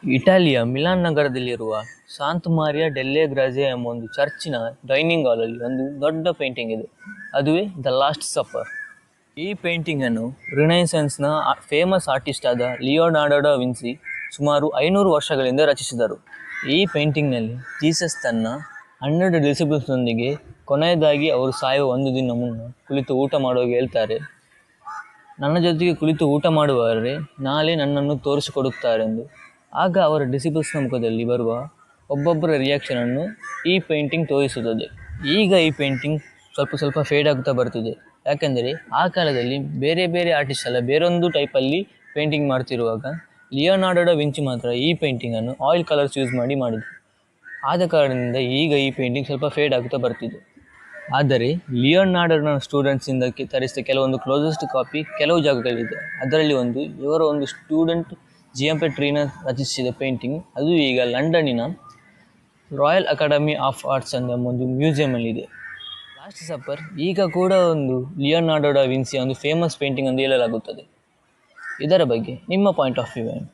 ಇಟಲಿಯ ಮಿಲಾನ್ ನಗರದಲ್ಲಿರುವ Santa Maria ಡೆಲ್ಲೆ ಗ್ರಾಜಿಯಾ ಎಂಬ ಒಂದು ಚರ್ಚಿನ ಡೈನಿಂಗ್ ಹಾಲಲ್ಲಿ ಒಂದು ದೊಡ್ಡ ಪೇಂಟಿಂಗ್ ಇದೆ. ಅದುವೇ ದ ಲಾಸ್ಟ್ ಸಪ್ಪರ್. ಈ ಪೇಂಟಿಂಗನ್ನು ರಿನೈಸೆನ್ಸ್ನ ಫೇಮಸ್ ಆರ್ಟಿಸ್ಟ್ ಆದ ಲಿಯೋನಾರ್ಡೋ ಡಾ ವಿನ್ಸಿ ಸುಮಾರು 500 ವರ್ಷಗಳಿಂದ ರಚಿಸಿದರು. ಈ ಪೇಂಟಿಂಗ್ನಲ್ಲಿ ಜೀಸಸ್ ತನ್ನ 12 ಡಿಸಿಪಲ್ಸ್ನೊಂದಿಗೆ ಕೊನೆಯದಾಗಿ ಅವರು ಸಾಯುವ ಒಂದು ದಿನ ಮುನ್ನ ಕುಳಿತು ಊಟ ಮಾಡುವಾಗ ಹೇಳ್ತಾರೆ, ನನ್ನ ಜೊತೆಗೆ ಕುಳಿತು ಊಟ ಮಾಡುವವರೇ ನಾಳೆ ನನ್ನನ್ನು ತೋರಿಸಿಕೊಡುತ್ತಾರೆಂದು. ಆಗ ಅವರ ಡಿಸಿಪಲ್ಸ್ನ ಮುಖದಲ್ಲಿ ಬರುವ ಒಬ್ಬೊಬ್ಬರ ರಿಯಾಕ್ಷನನ್ನು ಈ ಪೇಂಟಿಂಗ್ ತೋರಿಸುತ್ತದೆ. ಈಗ ಈ ಪೇಂಟಿಂಗ್ ಸ್ವಲ್ಪ ಫೇಡ್ ಆಗ್ತಾ ಬರ್ತಿದೆ. ಯಾಕೆಂದರೆ ಆ ಕಾಲದಲ್ಲಿ ಬೇರೆ ಬೇರೆ ಆರ್ಟಿಸ್ಟ್ ಎಲ್ಲ ಬೇರೊಂದು ಟೈಪಲ್ಲಿ ಪೇಂಟಿಂಗ್ ಮಾಡ್ತಿರುವಾಗ ಲಿಯೋನಾರ್ಡೋ ಡಾ ವಿಂಚಿ ಮಾತ್ರ ಈ ಪೇಂಟಿಂಗನ್ನು ಆಯಿಲ್ ಕಲರ್ಸ್ ಯೂಸ್ ಮಾಡಿದರು. ಆದ ಕಾರಣದಿಂದ ಈಗ ಈ ಪೇಂಟಿಂಗ್ ಸ್ವಲ್ಪ ಫೇಡ್ ಆಗ್ತಾ ಬರ್ತಿದೆ. ಆದರೆ ಲಿಯೋನಾರ್ಡೋನ ಸ್ಟೂಡೆಂಟ್ಸಿಂದ ತರಿಸಿದ ಕೆಲವೊಂದು ಕ್ಲೋಸೆಸ್ಟ್ ಕಾಪಿ ಕೆಲವು ಜಾಗಗಳಿದೆ. ಅದರಲ್ಲಿ ಒಂದು ಇವರ ಒಂದು ಸ್ಟೂಡೆಂಟ್ ಜಿಯಾಂಪೆಟ್ರಿನ ರಚಿಸಿದ ಪೇಂಟಿಂಗ್. ಅದು ಈಗ ಲಂಡನ್ನಿನ ರಾಯಲ್ ಅಕಾಡೆಮಿ ಆಫ್ ಆರ್ಟ್ಸ್ ಎಂಬ ಒಂದು ಮ್ಯೂಸಿಯಮಲ್ಲಿದೆ. ಲಾಸ್ಟ್ ಸಪ್ಪರ್ ಈಗ ಕೂಡ ಒಂದು ಲಿಯೋನಾರ್ಡೋ ಡಾ ವಿನ್ಸಿಯ ಒಂದು ಫೇಮಸ್ ಪೇಂಟಿಂಗ್ ಎಂದು ಹೇಳಲಾಗುತ್ತದೆ. ಇದರ ಬಗ್ಗೆ ನಿಮ್ಮ ಪಾಯಿಂಟ್ ಆಫ್ ವ್ಯೂ ಏನು?